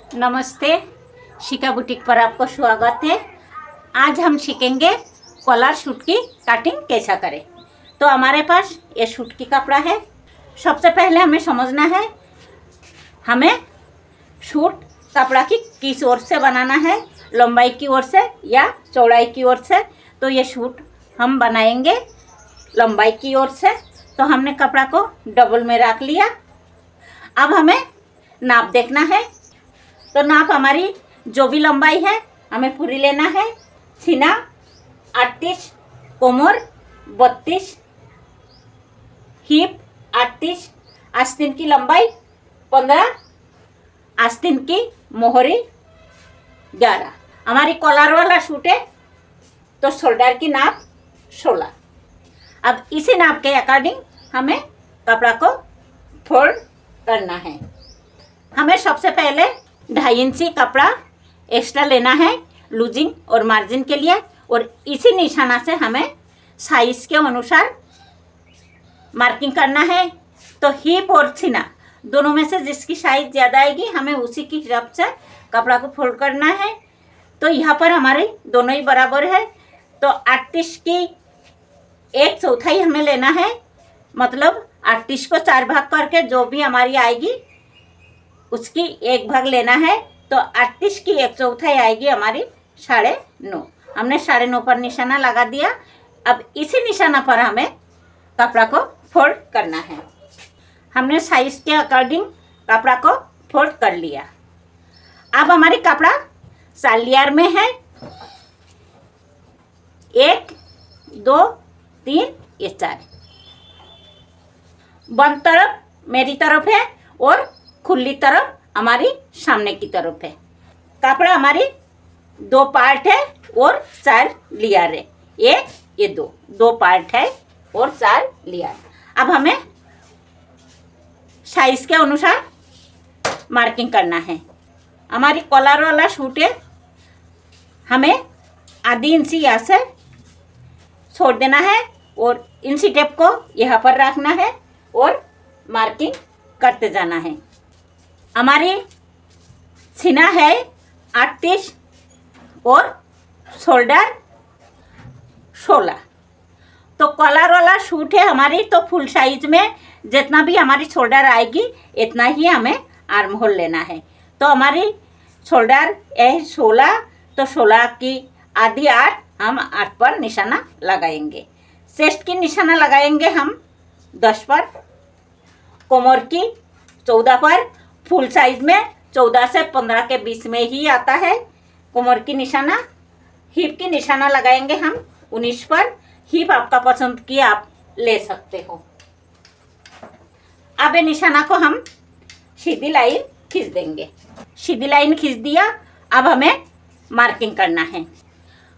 नमस्ते, शिका बुटीक पर आपको स्वागत है। आज हम सीखेंगे कॉलर सूट की कटिंग कैसा करें। तो हमारे पास ये सूट की कपड़ा है। सबसे पहले हमें समझना है हमें सूट कपड़ा की किस ओर से बनाना है, लंबाई की ओर से या चौड़ाई की ओर से। तो ये सूट हम बनाएंगे लंबाई की ओर से। तो हमने कपड़ा को डबल में रख लिया। अब हमें नाप देखना है। तो नाप हमारी जो भी लंबाई है हमें पूरी लेना है। सीना 38, कोमर 32, हिप 38, आस्तीन की लंबाई 15, आस्तीन की मोहरी 11। हमारी कॉलर वाला सूट है तो शोल्डर की नाप 16। अब इसी नाप के अकॉर्डिंग हमें कपड़ा को फोल्ड करना है। हमें सबसे पहले 2.5 इंची कपड़ा एक्स्ट्रा लेना है लूजिंग और मार्जिन के लिए, और इसी निशाना से हमें साइज के अनुसार मार्किंग करना है। तो हिप और सीना दोनों में से जिसकी साइज ज़्यादा आएगी हमें उसी की हिसाब से कपड़ा को फोल्ड करना है। तो यहाँ पर हमारे दोनों ही बराबर है। तो 38 की 1/4 हमें लेना है, मतलब 38 को 4 भाग करके जो भी हमारी आएगी उसकी 1 भाग लेना है। तो 38 की 1/4 आएगी हमारी 9.5। हमने 9.5 पर निशाना लगा दिया। अब इसी निशाना पर हमें कपड़ा को फोल्ड करना है। हमने साइज के अकॉर्डिंग कपड़ा को फोल्ड कर लिया। अब हमारी कपड़ा 4 लेयर में है। 1, 2, 3, ये 4। बंद तरफ मेरी तरफ है और खुली तरफ हमारी सामने की तरफ है। कपड़ा हमारी 2 पार्ट है और 4 लेयर है। ये 2 पार्ट है और 4 लेयर। अब हमें साइज के अनुसार मार्किंग करना है। हमारी कॉलर वाला सूट है, हमें आधी इंची यहाँ से छोड़ देना है और इंची टेप को यहाँ पर रखना है और मार्किंग करते जाना है। हमारी सीना है 38 और शोल्डर 16। तो कॉलर वाला सूट है हमारी, तो फुल साइज में जितना भी हमारी शोल्डर आएगी इतना ही हमें आर्म होल लेना है। तो हमारी शोल्डर है 16, तो 16 की आधी 8, हम 8 पर निशाना लगाएंगे। चेस्ट की निशाना लगाएंगे हम 10 पर, कोमर की 14 पर। फुल साइज में 14 से 15 के बीच में ही आता है कोमर की निशाना। हिप की निशाना लगाएंगे हम 19 पर। हिप आपका पसंद की आप ले सकते हो। अब ये निशाना को हम सीधी लाइन खींच देंगे। सीधी लाइन खींच दिया। अब हमें मार्किंग करना है।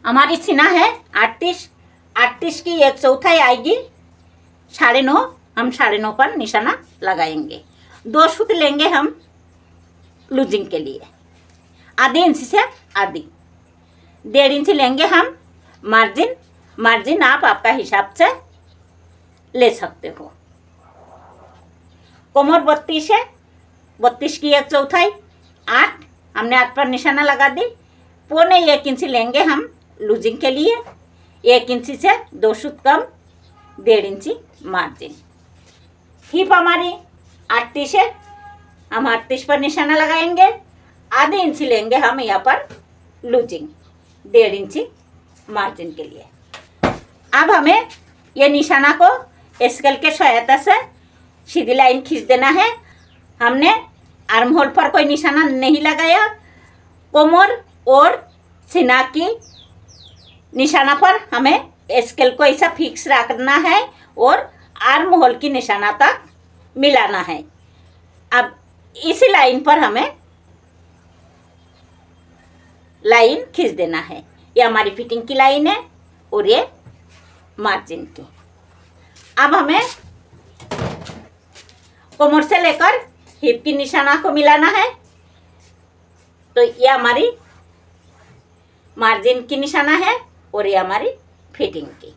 हमारी सीना है 38 की 1/4 आएगी 9.5। हम 9.5 पर निशाना लगाएंगे। 2 सूत लेंगे हम लूजिंग के लिए। आधी इंची से आधी 1.5 इंची लेंगे हम मार्जिन। मार्जिन आप आपका हिसाब से ले सकते हो। कोमर 32 है, 32 की 1/4 8। हमने 8 पर निशाना लगा दी। 1.25 इंची लेंगे हम लूजिंग के लिए। 1 इंची से 2 सूत कम, 1.5 इंची मार्जिन। हिप हमारी 38 है, हम 38 पर निशाना लगाएंगे। आधी इंची लेंगे हम यहाँ पर लूजिंग, 1.5 इंची मार्जिन के लिए। अब हमें ये निशाना को स्केल के सहायता से सीधी लाइन खींच देना है। हमने आर्म होल पर कोई निशाना नहीं लगाया। कोमर और सीना की निशाना पर हमें स्केल को ऐसा फिक्स रखना है और आर्म होल की निशाना तक मिलाना है। अब इसी लाइन पर हमें लाइन खींच देना है। ये हमारी फिटिंग की लाइन है और ये मार्जिन की। अब हमें कोमर से लेकर हिप की निशाना को मिलाना है। तो ये हमारी मार्जिन की निशाना है और ये हमारी फिटिंग की।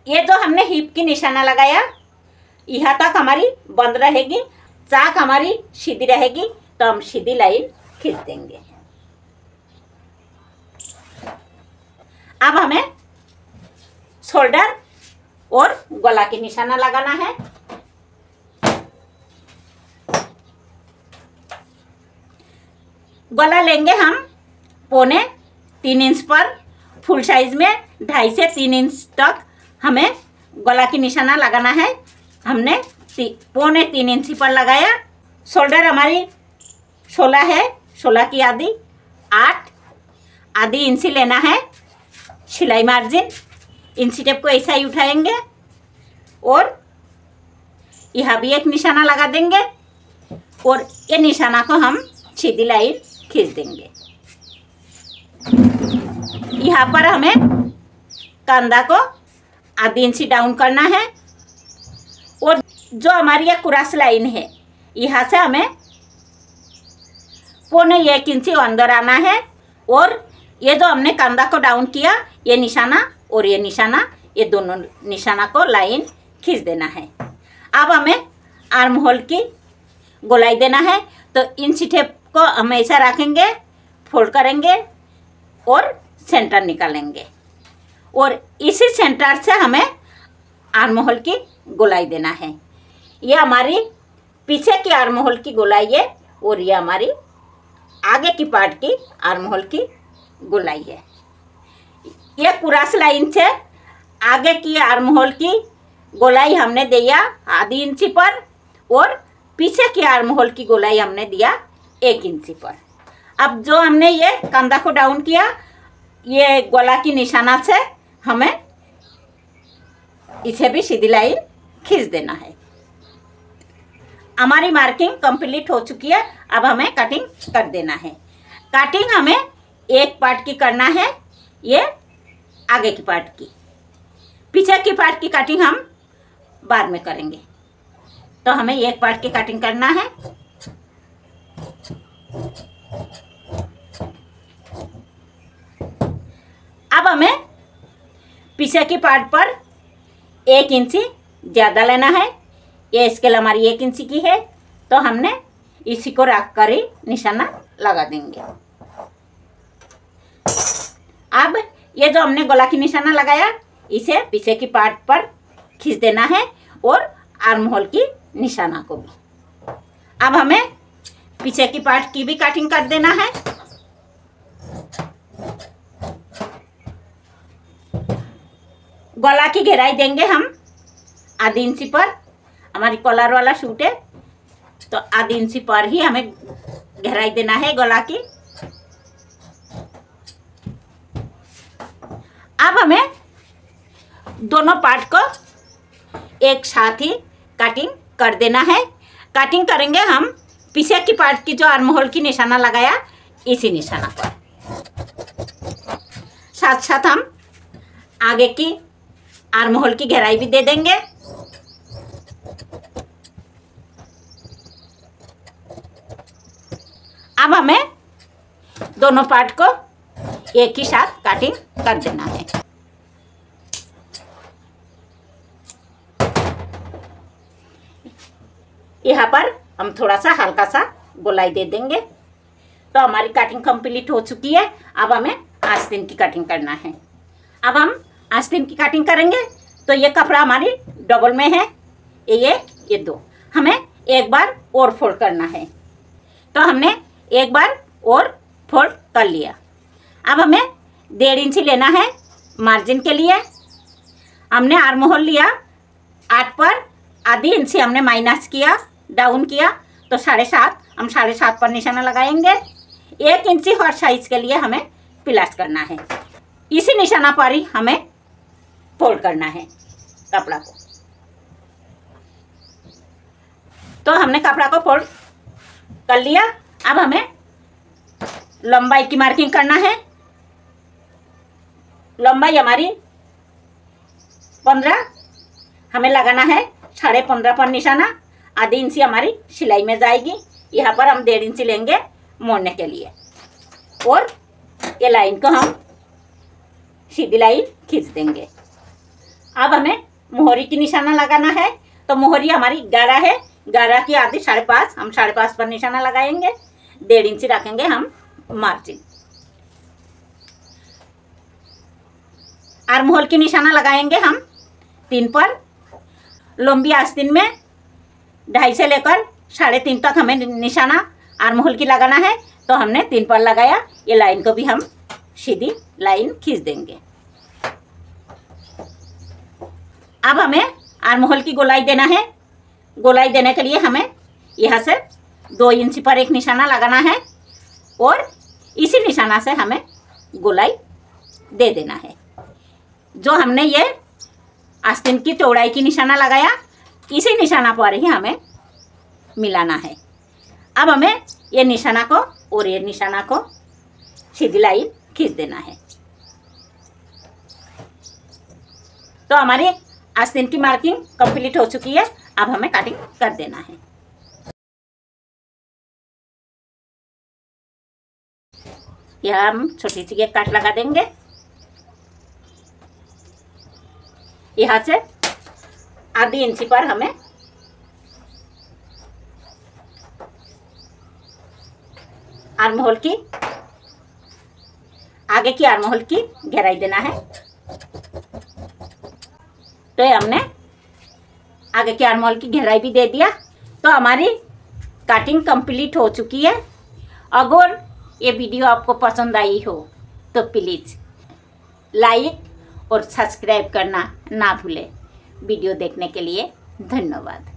ये जो हमने हिप की निशाना लगाया यहाँ तक हमारी बंद रहेगी। चाक हमारी सीधी रहेगी तो हम सीधी लाइन खींच देंगे। अब हमें शोल्डर और गला की निशाना लगाना है। गला लेंगे हम 2.25 इंच पर, फुल साइज में 2.5 से 3 इंच तक हमें गला की निशाना लगाना है। हमने 2.25 इंच पर लगाया। शोल्डर हमारी 16 है, 16 की आधी इंची लेना है। सिलाई मार्जिन इंची टेप को ऐसा ही उठाएंगे और यहाँ भी एक निशाना लगा देंगे और ये निशाना को हम सीधी लाइन खींच देंगे। यहाँ पर हमें कंधा को आधी इंची डाउन करना है और जो हमारी ये क्रॉस लाइन है यहाँ से हमें 1.25 इंची अंदर आना है और ये जो हमने कंधा को डाउन किया ये निशाना और ये निशाना, ये दोनों निशाना को लाइन खींच देना है। अब हमें आर्म होल की गोलाई देना है, तो इंची टेप को हम ऐसा रखेंगे, फोल्ड करेंगे और सेंटर निकालेंगे और इसी सेंटर से हमें आर्म होल की गोलाई देना है। ये हमारी पीछे की आर्म होल की गोलाई है और ये हमारी आगे की पार्ट की आर्म होल की गोलाई है। ये क्रॉस लाइन से आगे की आर्म होल की गोलाई हमने दिया आधी इंची पर और पीछे की आर्म होल की गोलाई हमने दिया 1 इंची पर। अब जो हमने ये कंधा को डाउन किया, ये गला की निशाना से हमें इसे भी सीधी लाइन खींच देना है। हमारी मार्किंग कंप्लीट हो चुकी है। अब हमें कटिंग कर देना है। कटिंग हमें एक पार्ट की करना है, ये आगे की पार्ट की। पीछे की पार्ट की कटिंग हम बाद में करेंगे, तो हमें एक पार्ट की कटिंग करना है। अब हमें पीछे की पार्ट पर 1 इंची ज़्यादा लेना है। ये स्केल हमारी 1 इंची की है, तो हमने इसी को रख कर ही निशाना लगा देंगे। अब ये जो हमने गला की निशाना लगाया, इसे पीछे की पार्ट पर खींच देना है और आर्म होल की निशाना को भी। अब हमें पीछे की पार्ट की भी कटिंग कर देना है। गला की घेराई देंगे हम आधी इंची पर। हमारी कॉलर वाला सूट है, तो आधी इंची पर ही हमें घेराई देना है गला की। अब हमें दोनों पार्ट को एक साथ ही कटिंग कर देना है। कटिंग करेंगे हम पीछे की पार्ट की जो आर्म होल की निशाना लगाया, इसी निशाना पर। साथ साथ हम आगे की आर्म होल की घेराई भी दे देंगे। अब हमें दोनों पार्ट को एक ही साथ कटिंग कर देना है। यहाँ पर हम थोड़ा सा हल्का सा गोलाई दे देंगे, तो हमारी कटिंग कंप्लीट हो चुकी है। अब हमें आस्तीन की कटिंग करना है। अब हम आस्तीन की कटिंग करेंगे, तो ये कपड़ा हमारी डबल में है, ये 2 हमें एक बार और फोल्ड करना है। तो हमने एक बार और फोल्ड कर लिया। अब हमें 1.5 इंची लेना है मार्जिन के लिए। हमने आर्म होल लिया 8 पर, आधी इंची हमने माइनस किया, डाउन किया, तो 7.5 हम 7.5 पर निशाना लगाएंगे। 1 इंची हर साइज के लिए हमें प्लस करना है। इसी निशाना पर ही हमें फोल्ड करना है कपड़ा को। तो हमने कपड़ा को फोल्ड कर लिया। अब हमें लंबाई की मार्किंग करना है। लंबाई हमारी 15 हमें लगाना है। 15.5 पर निशाना, आधी इंची हमारी सिलाई में जाएगी। यहाँ पर हम 1.5 इंची लेंगे मोड़ने के लिए और ये लाइन को हम सीधी लाइन खींच देंगे। अब हमें मोहरी की निशाना लगाना है। तो मोहरी हमारी 11 है, 11 की आधी 5.5 हम 5.5 पर निशाना लगाएंगे। 1.5 इंच रखेंगे हम मार्जिन। आर्म होल की निशाना लगाएंगे हम 3 पर। लंबी आस्तीन में 2.5 से लेकर 3.5 तक हमें निशाना आर्म होल की लगाना है, तो हमने 3 पर लगाया। ये लाइन को भी हम सीधी लाइन खींच देंगे। अब हमें आर्म होल की गोलाई देना है। गोलाई देने के लिए हमें यहाँ से 2 इंच पर एक निशाना लगाना है और इसी निशाना से हमें गोलाई दे देना है। जो हमने ये आस्तीन की चौड़ाई की निशाना लगाया, इसी निशाना पर ही हमें मिलाना है। अब हमें ये निशाना को और ये निशाना को सीधी लाइन खींच देना है। तो हमारी आस्तीन की मार्किंग कंप्लीट हो चुकी है। अब हमें कटिंग कर देना है। यह हम छोटी सी एक काट लगा देंगे। यहाँ से 1/2 इंच पर हमें आर्म होल की आगे की आर्म होल की गहराई देना है। तो हमने आगे की आर्म होल की गहराई भी दे दिया। तो हमारी कटिंग कंप्लीट हो चुकी है। अगर ये वीडियो आपको पसंद आई हो तो प्लीज़ लाइक और सब्सक्राइब करना ना भूलें। वीडियो देखने के लिए धन्यवाद।